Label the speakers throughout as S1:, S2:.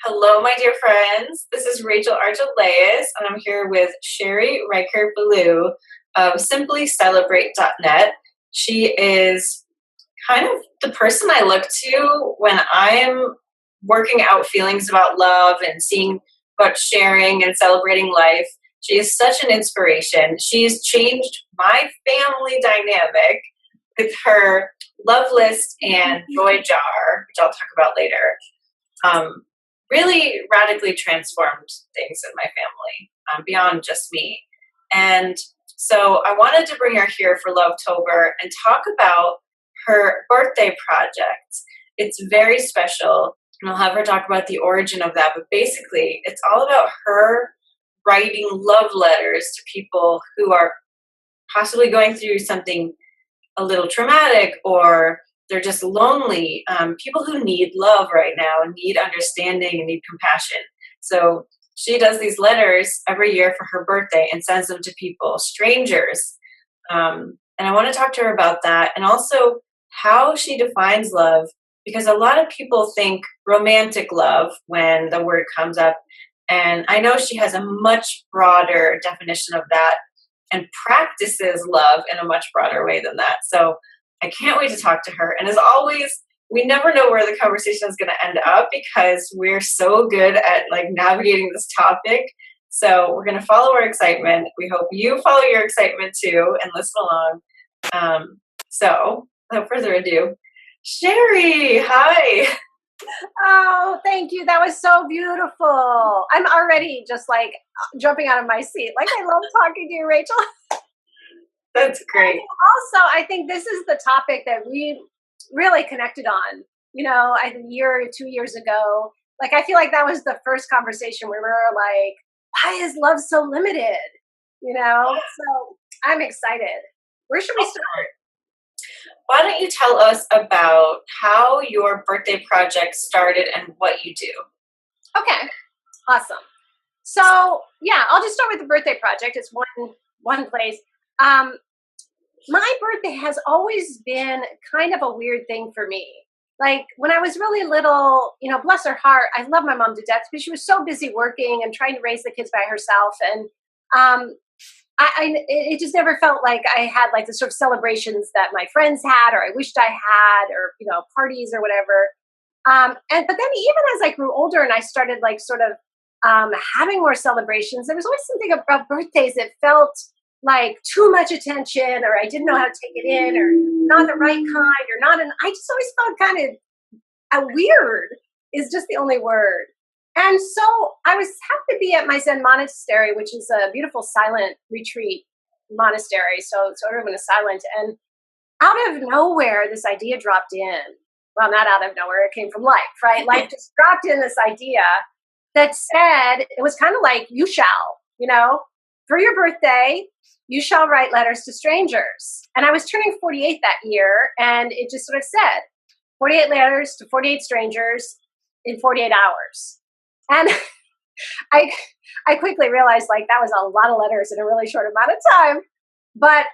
S1: Hello, my dear friends. This is Rachel Archelaus, and I'm here with Sherry Richert-belul of simplycelebrate.net. She is kind of the person I look to when I'm working out feelings about love and seeing about sharing and celebrating life. She is such an inspiration. She's changed my family dynamic with her love list and joy jar, which I'll talk about later. Really radically transformed things in my family beyond just me. And so I wanted to bring her here for Lovetober and talk about her birthday project. It's very special, and I'll have her talk about the origin of that. But basically, it's all about her writing love letters to people who are possibly going through something a little traumatic, or they're just lonely, people who need love right now and need understanding and need compassion. So she does these letters every year for her birthday and sends them to people, strangers. And I want to talk to her about that, and also how she defines love, because a lot of people think romantic love when the word comes up. And I know she has a much broader definition of that and practices love in a much broader way than that. So I can't wait to talk to her. And as always, we never know where the conversation is going to end up because we're so good at navigating this topic. So we're going to follow our excitement. We hope you follow your excitement too and listen along. So without further ado, Sherry, hi.
S2: Oh, thank you. That was so beautiful. I'm already just jumping out of my seat. I love talking to you, Rachel.
S1: That's great.
S2: Also, I think this is the topic that we really connected on, I think a year or 2 years ago. I feel like that was the first conversation where we were like, why is love so limited? So I'm excited. Where should we start?
S1: Why don't you tell us about how your birthday project started and what you do?
S2: Okay, awesome. So yeah, I'll just start with the birthday project. It's one place. My birthday has always been kind of a weird thing for me. When I was really little, bless her heart, I love my mom to death, but she was so busy working and trying to raise the kids by herself. And it just never felt like I had the sort of celebrations that my friends had, or I wished I had, or, parties or whatever. But then even as I grew older and I started having more celebrations, there was always something about birthdays that felt like too much attention, or I didn't know how to take it in, or not the right kind, or I just always felt kind of weird is just the only word. And so I happened to be at my Zen monastery, which is a beautiful silent retreat monastery. So everyone is silent. And out of nowhere, this idea dropped in. Well, not out of nowhere. It came from life, right? Life just dropped in this idea that said, it was kind of like, you shall, for your birthday, you shall write letters to strangers. And I was turning 48 that year, and it just sort of said, 48 letters to 48 strangers in 48 hours. And I quickly realized that was a lot of letters in a really short amount of time. But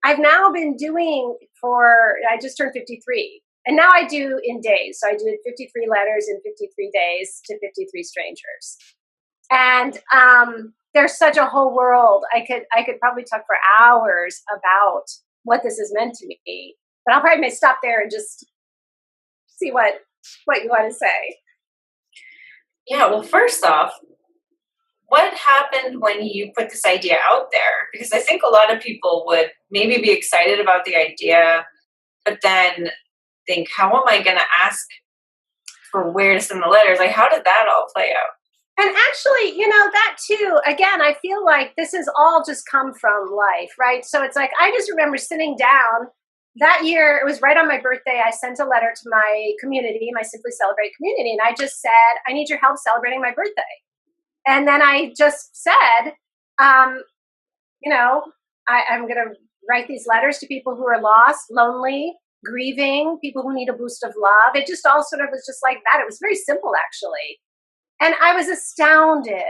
S2: I've now been doing I just turned 53. And now I do in days. So I do 53 letters in 53 days to 53 strangers. And there's such a whole world. I could probably talk for hours about what this has meant to me. But I'll probably stop there and just see what you want to say.
S1: Yeah, well, first off, what happened when you put this idea out there? Because I think a lot of people would maybe be excited about the idea, but then think, how am I going to ask for where to send the letters? How did that all play out?
S2: And actually, that too, again, I feel like this has all just come from life, right? So it's I just remember sitting down that year. It was right on my birthday. I sent a letter to my community, my Simply Celebrate community, and I just said, I need your help celebrating my birthday. And then I just said, I'm going to write these letters to people who are lost, lonely, grieving, people who need a boost of love. It just all sort of was just like that. It was very simple, actually. And I was astounded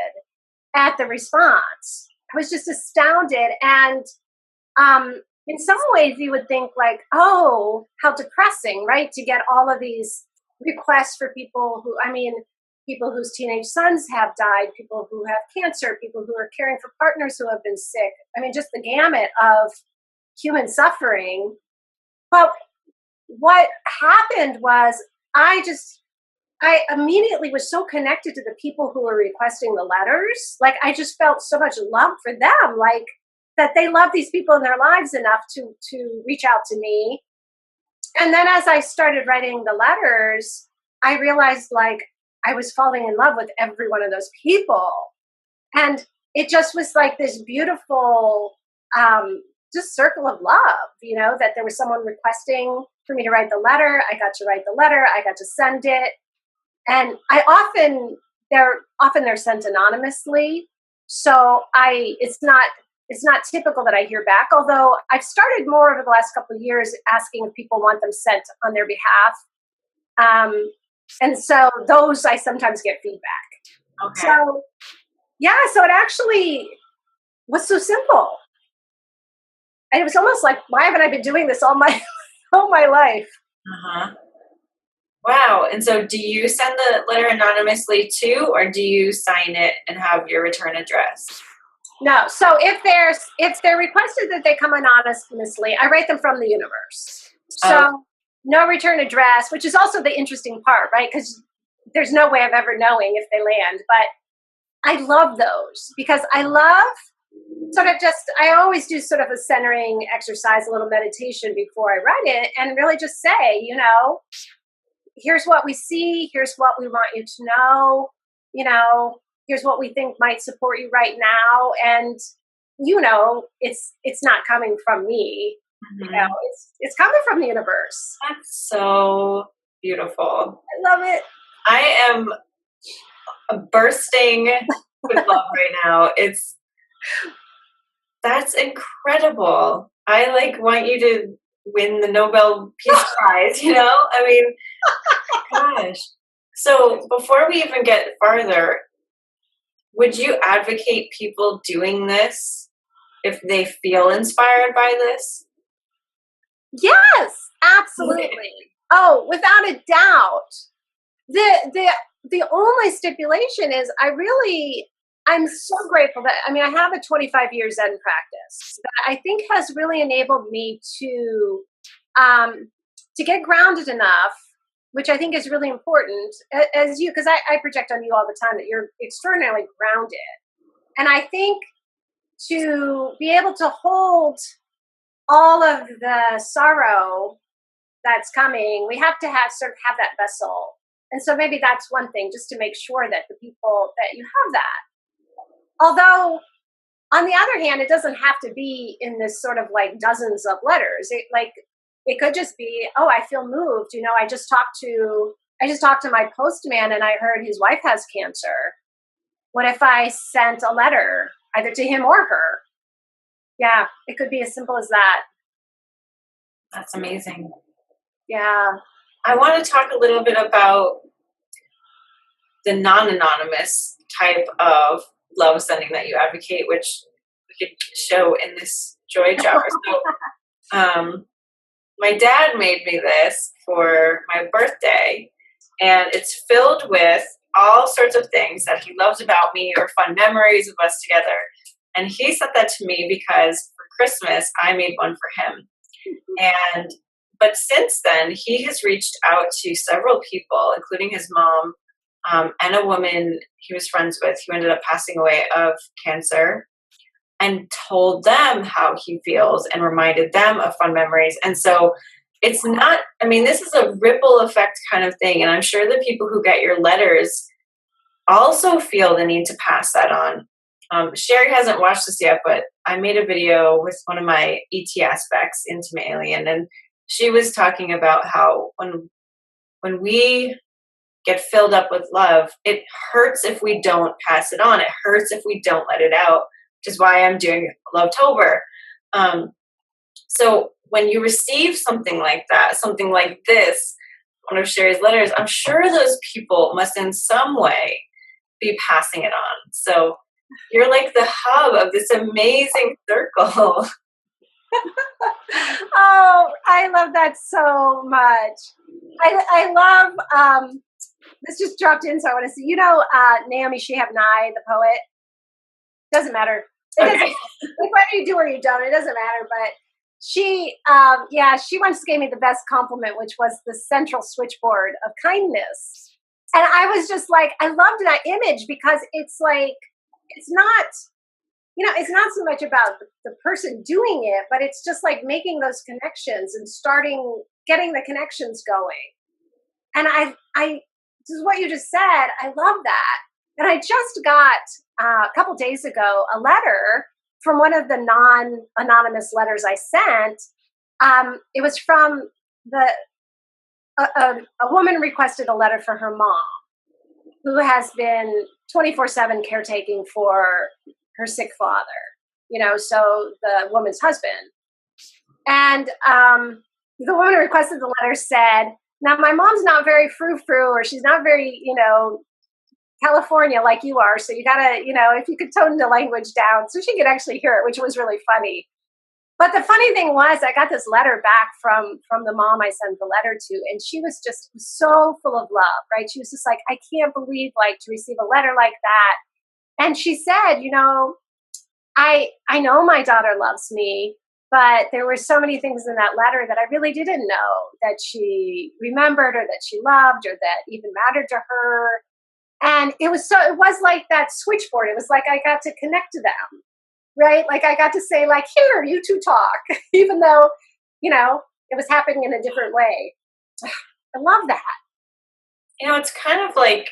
S2: at the response. I was just astounded. And in some ways you would think oh, how depressing, right? To get all of these requests for people who, people whose teenage sons have died, people who have cancer, people who are caring for partners who have been sick. I mean, just the gamut of human suffering. But what happened was I immediately was so connected to the people who were requesting the letters. Like, I just felt so much love for them, like that they love these people in their lives enough to reach out to me. And then as I started writing the letters, I realized like I was falling in love with every one of those people. And it just was like this beautiful just circle of love, that there was someone requesting for me to write the letter. I got to write the letter. I got to send it. And they're sent anonymously. So it's not typical that I hear back, although I've started more over the last couple of years asking if people want them sent on their behalf. And so those I sometimes get feedback.
S1: Okay.
S2: So, yeah, so it actually was so simple. And it was almost like, why haven't I been doing this all my life?
S1: Uh-huh. Wow. And so do you send the letter anonymously too, or do you sign it and have your return address?
S2: No. So if they're requested that they come anonymously, I write them from the universe. So no return address, which is also the interesting part, right? Because there's no way of ever knowing if they land. But I love those because I love I always do sort of a centering exercise, a little meditation before I write it, and really just say, here's what we see, here's what we want you to know, here's what we think might support you right now. And, it's not coming from me.
S1: Mm-hmm.
S2: It's coming from the universe.
S1: That's so beautiful.
S2: I love it.
S1: I am bursting with love right now. That's incredible. I want you to win the Nobel Peace Prize, I mean, gosh. So before we even get farther, would you advocate people doing this if they feel inspired by this?
S2: Yes, absolutely. Oh, without a doubt. The only stipulation is I'm so grateful that, I have a 25-year Zen practice that I think has really enabled me to get grounded enough, which I think is really important, as you, because I project on you all the time that you're extraordinarily grounded. And I think to be able to hold all of the sorrow that's coming, we have to have that vessel. And so maybe that's one thing, just to make sure that the people that you have that. Although, on the other hand, it doesn't have to be in this sort of like dozens of letters. It could just be, oh, I feel moved. I just talked to my postman and I heard his wife has cancer. What if I sent a letter either to him or her? Yeah, it could be as simple as that.
S1: That's amazing.
S2: Yeah.
S1: I want to talk a little bit about the non-anonymous type of love sending that you advocate, which we could show in this joy jar. So, my dad made me this for my birthday, and it's filled with all sorts of things that he loves about me or fun memories of us together. And he sent that to me because for Christmas, I made one for him. But since then, he has reached out to several people, including his mom, and a woman he was friends with who ended up passing away of cancer, and told them how he feels and reminded them of fun memories. And so it's not, this is a ripple effect kind of thing. And I'm sure the people who get your letters also feel the need to pass that on. Sherry hasn't watched this yet, but I made a video with one of my ET aspects, Intimate Alien, and she was talking about how when we get filled up with love, it hurts if we don't pass it on. It hurts if we don't let it out, which is why I'm doing Lovetober. So when you receive something like that, something like this, one of Sherry's letters, I'm sure those people must in some way be passing it on. So you're like the hub of this amazing circle.
S2: Oh, I love that so much. I love this just dropped in, so I want to see. Naomi Shihab Nye, the poet. Doesn't matter. It doesn't. Like, whether you do or you don't, it doesn't matter. But she once gave me the best compliment, which was the central switchboard of kindness. And I was just like, I loved that image because it's like, it's not so much about the person doing it, but it's just like making those connections and getting the connections going. And I this is what you just said. I love that. And I just got a couple days ago a letter from one of the non-anonymous letters I sent. It was from a woman requested a letter for her mom, who has been 24/7 caretaking for her sick father, so the woman's husband. And the woman who requested the letter said, now my mom's not very frou-frou, or she's not very, California like you are. So you gotta, if you could tone the language down so she could actually hear it, which was really funny. But the funny thing was, I got this letter back from the mom I sent the letter to, and she was just so full of love, right? She was just like, I can't believe, to receive a letter like that. And she said, I know my daughter loves me, but there were so many things in that letter that I really didn't know that she remembered, or that she loved, or that even mattered to her. And it was like that switchboard. It was like I got to connect to them, right? Like I got to say, here, you two talk, even though, it was happening in a different way. I love that.
S1: It's kind of like,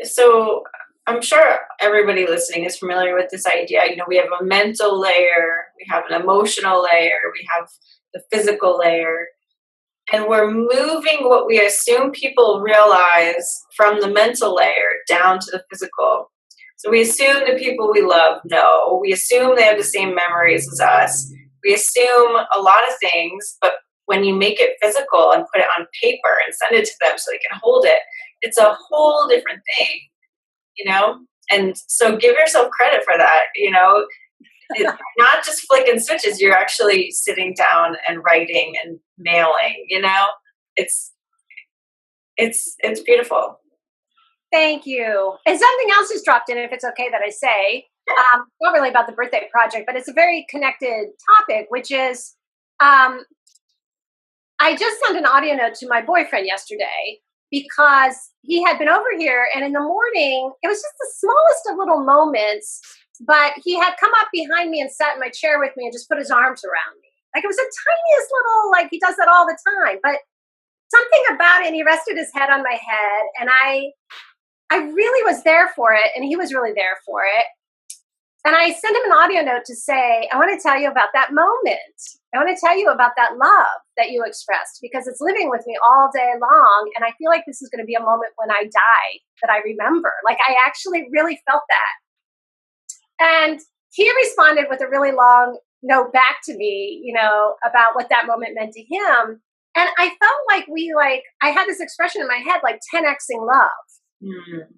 S1: so I'm sure everybody listening is familiar with this idea. We have a mental layer, we have an emotional layer, we have the physical layer, and we're moving what we assume people realize from the mental layer down to the physical. So we assume the people we love know. We assume they have the same memories as us. We assume a lot of things, but when you make it physical and put it on paper and send it to them so they can hold it, it's a whole different thing, And so give yourself credit for that, It's not just flicking switches. You're actually sitting down and writing and mailing, It's beautiful.
S2: Thank you. And something else just dropped in, if it's okay that I say, not really about the birthday project, but it's a very connected topic, which is, I just sent an audio note to my boyfriend yesterday because he had been over here, and in the morning, it was just the smallest of little moments, but he had come up behind me and sat in my chair with me and just put his arms around me. Like, it was the tiniest little, he does that all the time, but something about it, and he rested his head on my head, and I really was there for it, and he was really there for it. And I sent him an audio note to say, I want to tell you about that moment. I want to tell you about that love that you expressed, because it's living with me all day long. And I feel like this is going to be a moment when I die that I remember. Like, I actually really felt that. And he responded with a really long note back to me, about what that moment meant to him. And I felt like I had this expression in my head, 10xing love. Mm-hmm.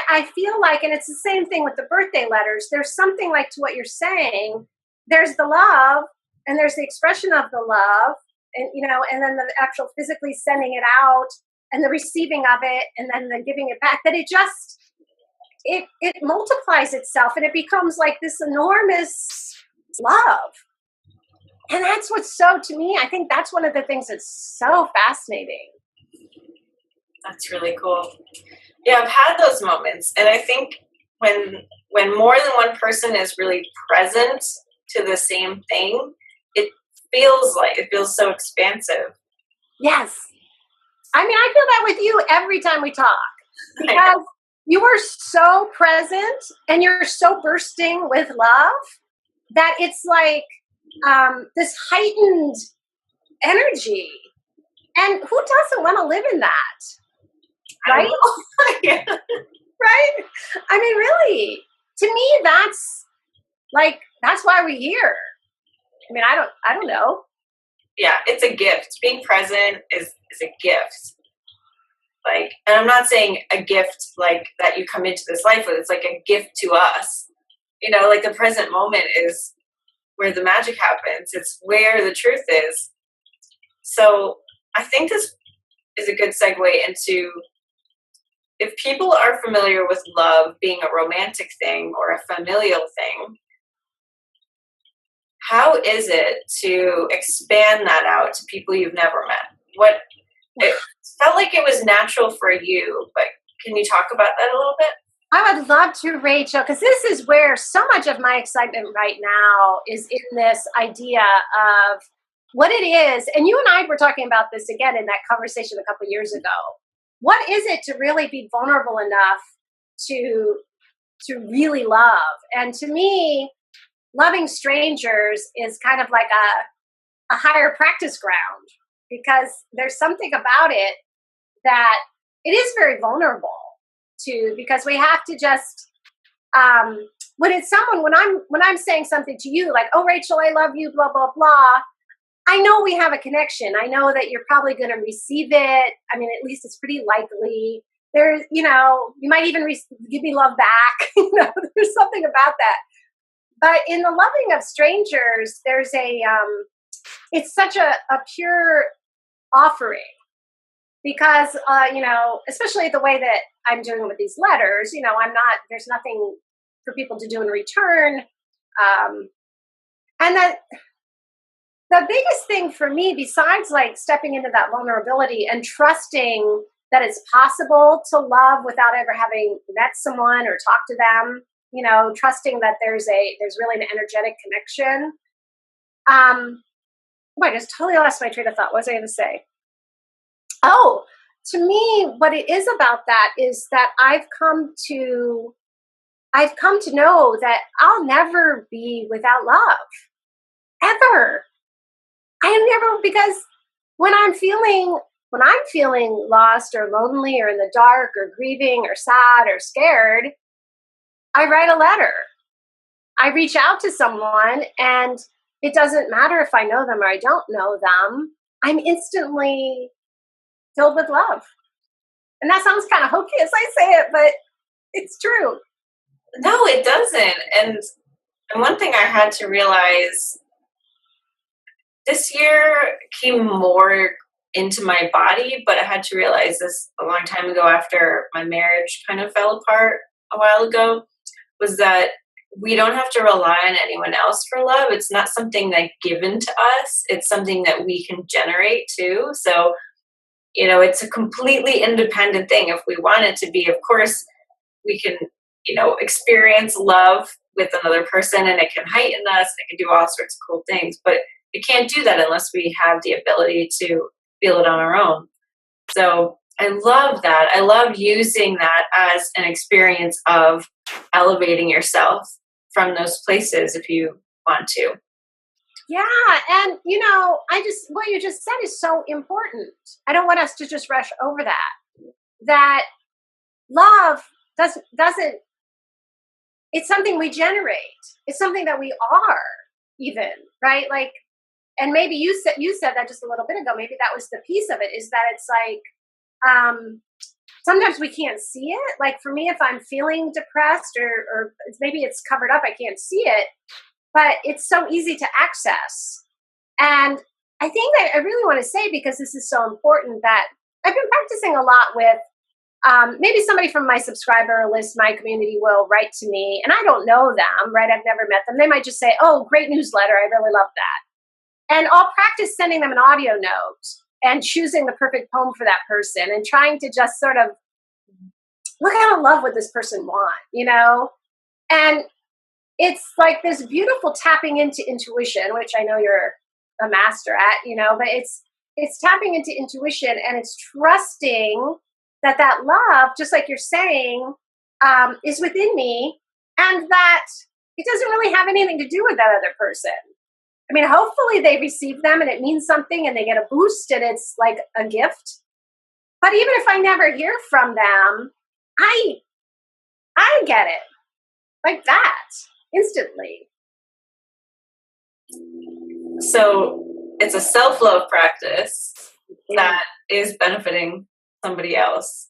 S2: I feel like, and it's the same thing with the birthday letters, there's something to what you're saying. There's the love, and there's the expression of the love, and, and then the actual physically sending it out, and the receiving of it, and then the giving it back, that it multiplies itself, and it becomes this enormous love. And that's what's to me, I think that's one of the things that's so fascinating.
S1: That's really cool. Yeah, I've had those moments, and I think when more than one person is really present to the same thing, it feels so expansive.
S2: Yes. I mean, I feel that with you every time we talk, because you are so present and you're so bursting with love that it's this heightened energy. And who doesn't want to live in that? Right?
S1: Yeah.
S2: Right? I mean, really, to me, that's why we're here. I mean, I don't know.
S1: Yeah, it's a gift. Being present is a gift. And I'm not saying a gift that you come into this life with. It's a gift to us. The present moment is where the magic happens. It's where the truth is. So I think this is a good segue into if people are familiar with love being a romantic thing or a familial thing, how is it to expand that out to people you've never met? What it felt like it was natural for you, but can you talk about that a little bit?
S2: I would love to, Rachel, because this is where so much of my excitement right now is in this idea of what it is. And you and I were talking about this again in that conversation a couple of years ago. What is it to really be vulnerable enough to really love? And to me, loving strangers is kind of like a higher practice ground, because there's something about it that it is very vulnerable to, because we have to just when it's someone, when I'm saying something to you like, oh Rachel, I love you, blah blah blah, I know we have a connection. I know that you're probably going to receive it. I mean, at least it's pretty likely. There's, you might even give me love back. There's something about that. But in the loving of strangers, there's it's such a pure offering, because, especially the way that I'm doing with these letters, there's nothing for people to do in return. And that the biggest thing for me, besides like stepping into that vulnerability and trusting that it's possible to love without ever having met someone or talked to them, trusting that there's really an energetic connection. I just totally lost my train of thought. What was I going to say? Oh, to me, what it is about that is that I've come to know that I'll never be without love, ever. Because when I'm feeling lost or lonely or in the dark or grieving or sad or scared, I write a letter. I reach out to someone, and it doesn't matter if I know them or I don't know them. I'm instantly filled with love. And that sounds kind of hokey as I say it, but it's true.
S1: No, it doesn't. And one thing I had to realize this year came more into my body, but I had to realize this a long time ago after my marriage kind of fell apart a while ago, was that we don't have to rely on anyone else for love. It's not something like given to us. It's something that we can generate too. So, it's a completely independent thing. If we want it to be, of course, we can, experience love with another person, and it can heighten us. It can do all sorts of cool things, but it can't do that unless we have the ability to feel it on our own. So I love that. I love using that as an experience of elevating yourself from those places if you want to.
S2: Yeah. And, what you just said is so important. I don't want us to just rush over that love doesn't, it's something we generate. It's something that we are even, right? Like, and maybe you said that just a little bit ago. Maybe that was the piece of it, is that it's like, sometimes we can't see it. Like for me, if I'm feeling depressed or maybe it's covered up, I can't see it, but it's so easy to access. And I think that I really want to say, because this is so important, that I've been practicing a lot with, maybe somebody from my subscriber list, my community, will write to me, and I don't know them, right? I've never met them. They might just say, oh, great newsletter. I really love that. And I'll practice sending them an audio note and choosing the perfect poem for that person and trying to just sort of look out of love what this person want, And it's like this beautiful tapping into intuition, which I know you're a master at, but it's tapping into intuition, and it's trusting that love, just like you're saying, is within me, and that it doesn't really have anything to do with that other person. I mean, hopefully they receive them and it means something and they get a boost and it's like a gift. But even if I never hear from them, I get it like that instantly.
S1: So it's a self-love practice that is benefiting somebody else.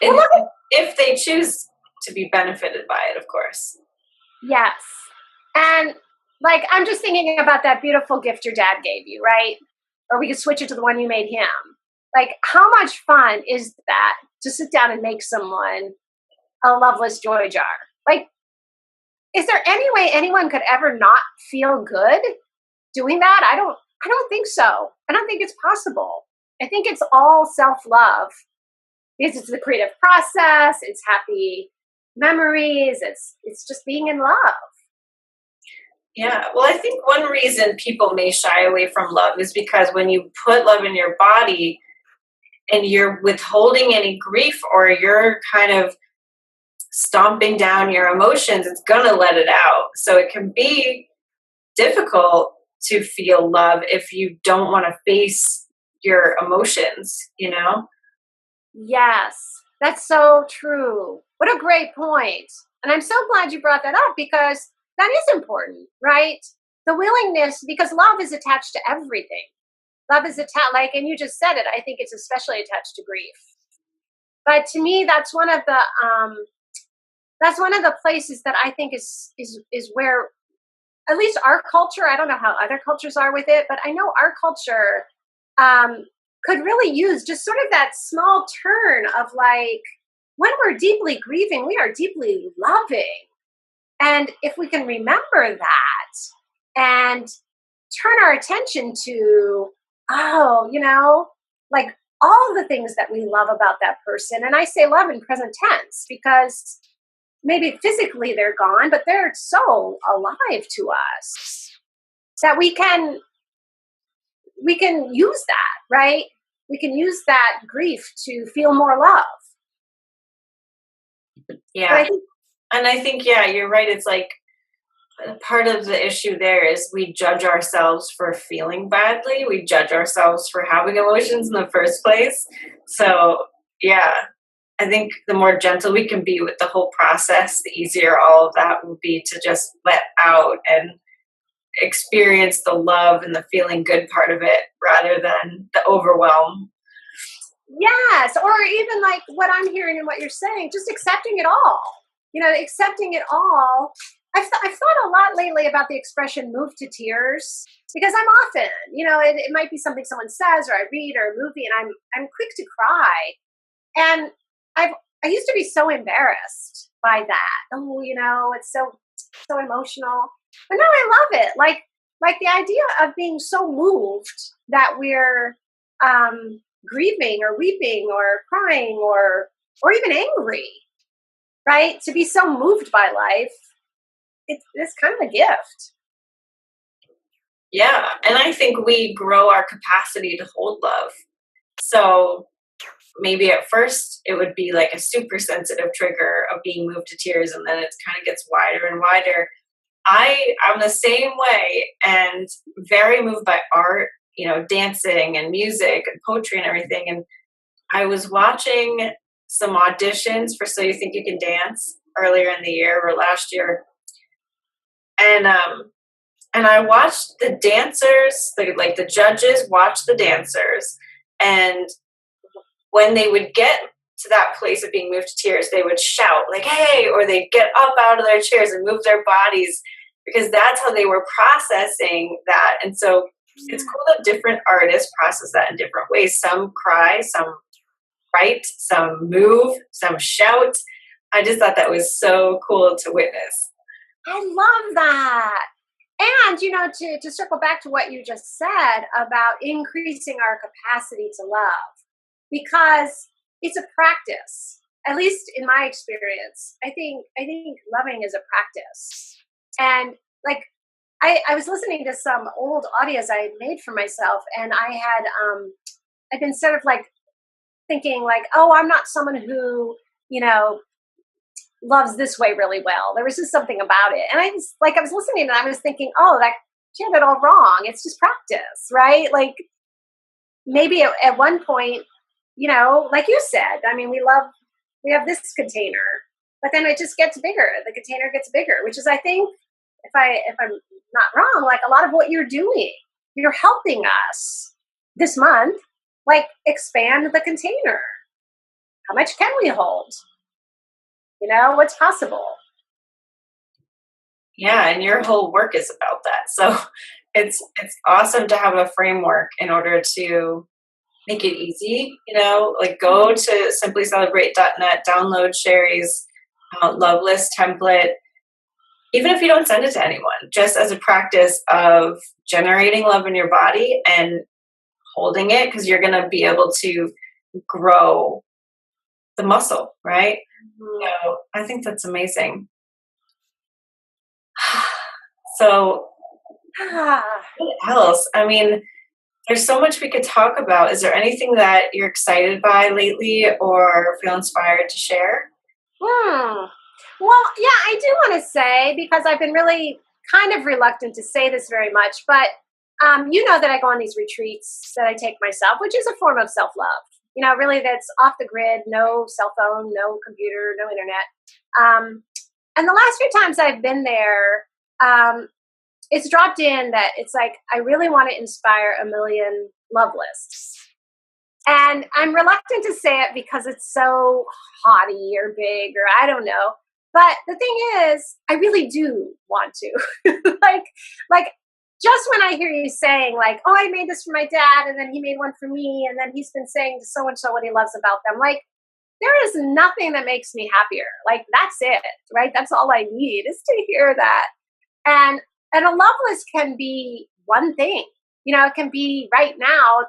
S1: If they choose to be benefited by it, of course.
S2: Yes. And like, I'm just thinking about that beautiful gift your dad gave you, right? Or we could switch it to the one you made him. Like, how much fun is that to sit down and make someone a loveless joy jar? Like, is there any way anyone could ever not feel good doing that? I don't think so. I don't think it's possible. I think it's all self-love. Because it's the creative process, it's happy memories, it's just being in love.
S1: Yeah, well, I think one reason people may shy away from love is because when you put love in your body and you're withholding any grief or you're kind of stomping down your emotions, it's gonna let it out. So it can be difficult to feel love if you don't want to face your emotions, you know?
S2: Yes, that's so true. What a great point. And I'm so glad you brought that up because that is important, right? The willingness, because love is attached to everything. Love is attached, like, and you just said it, I think it's especially attached to grief. But to me, that's one of the places that I think is where, at least our culture, I don't know how other cultures are with it, but I know our culture could really use just sort of that small turn of like, when we're deeply grieving, we are deeply loving. And if we can remember that and turn our attention to, oh, like all the things that we love about that person. And I say love in present tense because maybe physically they're gone, but they're so alive to us that we can use that, right? We can use that grief to feel more love.
S1: Yeah. And I think, yeah, you're right. It's like part of the issue there is we judge ourselves for feeling badly. We judge ourselves for having emotions in the first place. So, yeah, I think the more gentle we can be with the whole process, the easier all of that will be to just let out and experience the love and the feeling good part of it rather than the overwhelm.
S2: Yes, or even like what I'm hearing and what you're saying, just accepting it all. Accepting it all. I've thought a lot lately about the expression "move to tears" because I'm often, it might be something someone says or I read or a movie, and I'm quick to cry. And I used to be so embarrassed by that. Oh, it's so emotional. But now I love it. Like the idea of being so moved that we're grieving or weeping or crying or even angry, right? To be so moved by life, it's kind of a gift.
S1: Yeah, and I think we grow our capacity to hold love. So maybe at first it would be like a super sensitive trigger of being moved to tears, and then it kind of gets wider and wider. I'm the same way and very moved by art, dancing and music and poetry and everything. And I was watching some auditions for So You Think You Can Dance earlier in the year or last year. And I watched the dancers, the judges watched the dancers, and when they would get to that place of being moved to tears, they would shout like, "Hey," or they'd get up out of their chairs and move their bodies because that's how they were processing that. And so it's cool that different artists process that in different ways. Some cry, some write, some move, some shout. I just thought that was so cool to witness.
S2: I love that. And, to circle back to what you just said about increasing our capacity to love, because it's a practice, at least in my experience. I think loving is a practice. And like, I was listening to some old audios I had made for myself, and I'd been sort of like thinking like, oh, I'm not someone who, loves this way really well. There was just something about it. And I was listening and I was thinking, oh, that she had it all wrong. It's just practice, right? Like maybe at one point, like you said, I mean, we have this container, but then it just gets bigger. The container gets bigger, which is, I think, if I'm not wrong, like a lot of what you're doing, you're helping us this month, like expand the container. How much can we hold? What's possible?
S1: Yeah, and your whole work is about that. So it's awesome to have a framework in order to make it easy, like go to simplyselebrate.net, download Sherry's love list template, even if you don't send it to anyone, just as a practice of generating love in your body and holding it, because you're going to be able to grow the muscle, right?
S2: Mhm.
S1: So I think that's amazing. So,
S2: Ah.
S1: what else? I mean, there's so much we could talk about. Is there anything that you're excited by lately or feel inspired to share?
S2: Hmm. Well, yeah, I do want to say, because I've been really kind of reluctant to say this very much, but you know that I go on these retreats that I take myself, which is a form of self love. Really, that's off the grid, no cell phone, no computer, no internet. And the last few times I've been there, it's dropped in that it's like, I really want to inspire a million love lists. And I'm reluctant to say it because it's so haughty or big or I don't know. But the thing is, I really do want to. like, like just when I hear you saying like, "Oh, I made this for my dad, and then he made one for me, and then he's been saying to so and so what he loves about them," like there is nothing that makes me happier. Like that's it, right? That's all I need is to hear that. And and a love list can be one thing. It can be right now,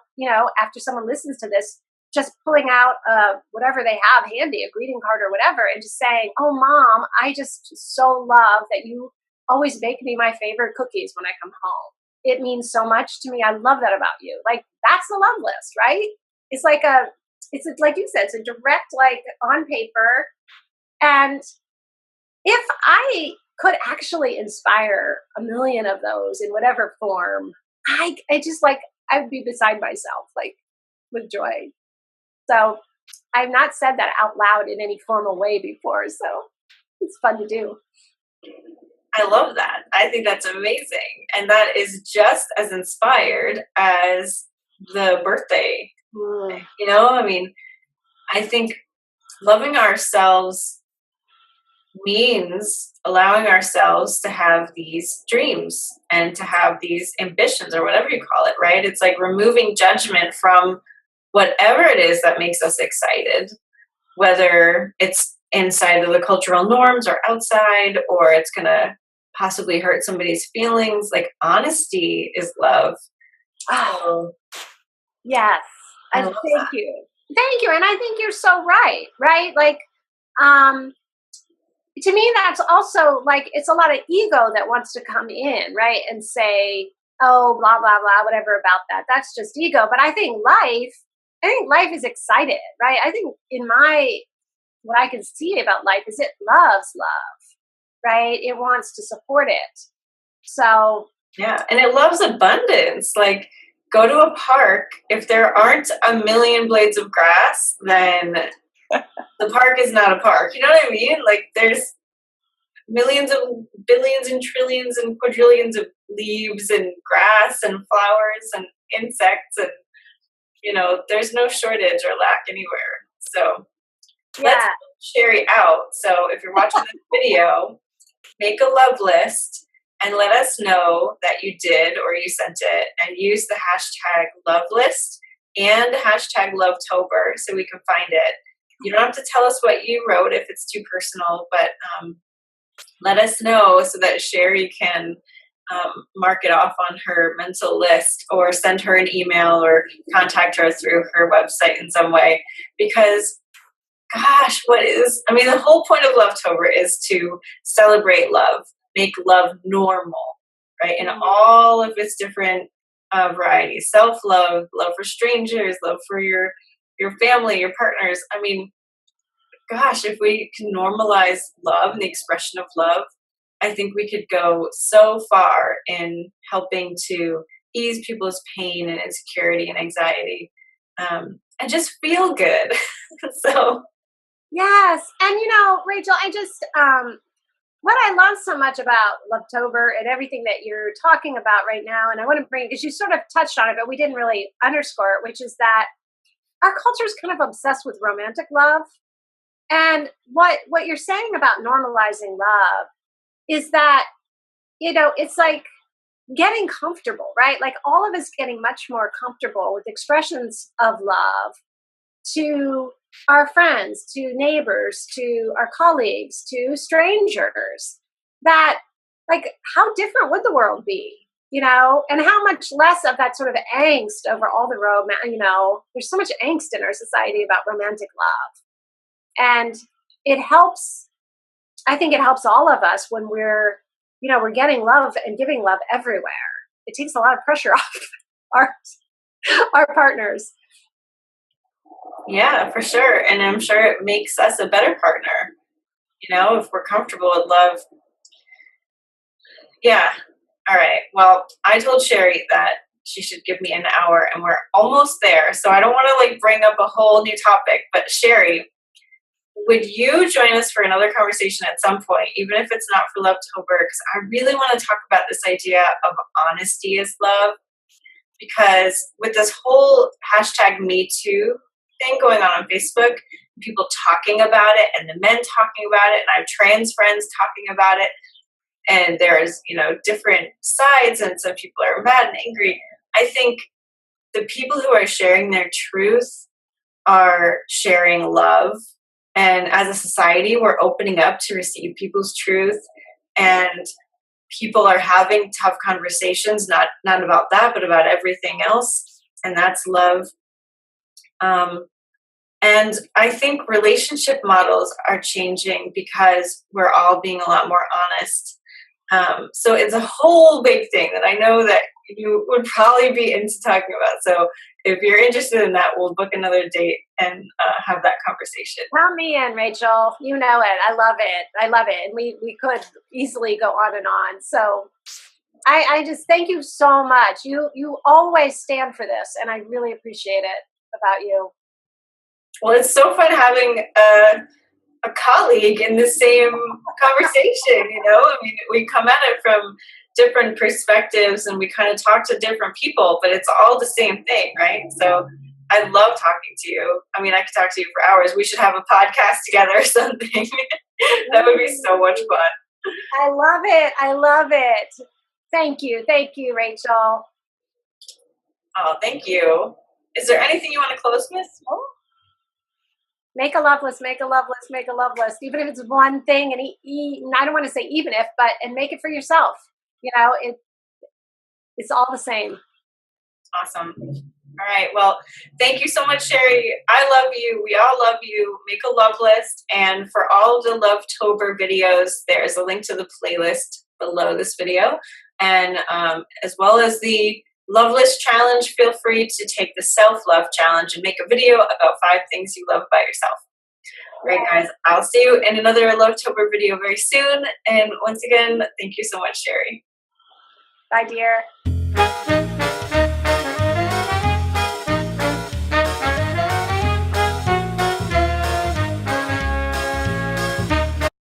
S2: after someone listens to this, just pulling out whatever they have handy, a greeting card or whatever, and just saying, "Oh, mom, I just so love that you always bake me my favorite cookies when I come home. It means so much to me. I love that about you." Like that's the love list, right? It's like like you said, it's a direct, like on paper. And if I could actually inspire a million of those in whatever form, I just like, I would be beside myself, like with joy. So I've not said that out loud in any formal way before. So it's fun to do.
S1: I love that. I think that's amazing. And that is just as inspired as the birthday.
S2: Mm.
S1: I mean, I think loving ourselves means allowing ourselves to have these dreams and to have these ambitions or whatever you call it, right? It's like removing judgment from whatever it is that makes us excited, whether it's inside of the cultural norms or outside, or it's going to possibly hurt somebody's feelings. Like honesty is love.
S2: Oh,
S1: So
S2: yes.
S1: I love
S2: Thank you. Thank you. And I think you're so right, right? Like, um, to me, that's also like, it's a lot of ego that wants to come in, right? And say, "Oh, blah, blah, blah, whatever about that." That's just ego. But I think life is excited, right? I think what I can see about life is it loves love, right? It wants to support it. So,
S1: Yeah, and it loves abundance. Like, go to a park. If there aren't a million blades of grass, then the park is not a park. You know what I mean? Like, there's millions of billions and trillions and quadrillions of leaves and grass and flowers and insects, and there's no shortage or lack anywhere. So let's
S2: yeah.
S1: help Sherry out. So if you're watching this video, make a love list and let us know that you did or you sent it, and use the hashtag love list and hashtag lovetober so we can find it. You don't have to tell us what you wrote if it's too personal, but let us know so that Sherry can mark it off on her mental list, or send her an email, or contact her through her website in some way. Because gosh, the whole point of Lovetober is to celebrate love, make love normal, right? In all of its different varieties. Self-love, love for strangers, love for your family, your partners. I mean, gosh, if we can normalize love and the expression of love, I think we could go so far in helping to ease people's pain and insecurity and anxiety, and just feel good. So,
S2: Yes. And Rachel, I just what I love so much about Lovetober and everything that you're talking about right now, and I want to bring, because you sort of touched on it, but we didn't really underscore it, which is that our culture is kind of obsessed with romantic love. And what you're saying about normalizing love is that, it's like getting comfortable, right? Like all of us getting much more comfortable with expressions of love to our friends, to neighbors, to our colleagues, to strangers. That, like, how different would the world be? And how much less of that sort of angst over all the there's so much angst in our society about romantic love. And it helps, I think it helps all of us when we're getting love and giving love everywhere. It takes a lot of pressure off our partners.
S1: Yeah, for sure. And I'm sure it makes us a better partner, if we're comfortable with love. Yeah. All right. Well, I told Sherry that she should give me an hour and we're almost there. So I don't want to bring up a whole new topic, but Sherry, would you join us for another conversation at some point, even if it's not for Lovetober? Because I really want to talk about this idea of honesty is love. Because with this whole hashtag Me Too thing going on Facebook, people talking about it and the men talking about it, and I have trans friends talking about it, and there's, different sides, and some people are mad and angry. I think the people who are sharing their truth are sharing love. And as a society, we're opening up to receive people's truth. And people are having tough conversations, not about that, but about everything else. And that's love. And I think relationship models are changing because we're all being a lot more honest. So it's a whole big thing that I know that you would probably be into talking about. So if you're interested in that, we'll book another date and have that conversation.
S2: Count me in, Rachel. You know it. I love it. I love it. And we could easily go on and on. So I just thank you so much. You always stand for this, and I really appreciate it about you.
S1: Well, it's so fun having a colleague in the same conversation, I mean, we come at it from different perspectives and we kind of talk to different people, but it's all the same thing, right? So I love talking to you. I mean, I could talk to you for hours. We should have a podcast together or something. That would be so much fun.
S2: I love it. I love it. Thank you. Thank you, Rachel.
S1: Oh, thank you. Is there anything you want to close with?
S2: Make a love list, make a love list, make a love list. Even if it's one thing, and I don't want to say even if, and make it for yourself. It's all the same.
S1: Awesome. All right. Well, thank you so much, Sherry. I love you. We all love you. Make a love list. And for all of the Lovetober videos, there's a link to the playlist below this video. And as well as the Love List Challenge, feel free to take the Self-Love Challenge and make a video about 5 things you love about yourself. All right, guys. I'll see you in another Lovetober video very soon. And once again, thank you so much, Sherry.
S2: Bye, dear.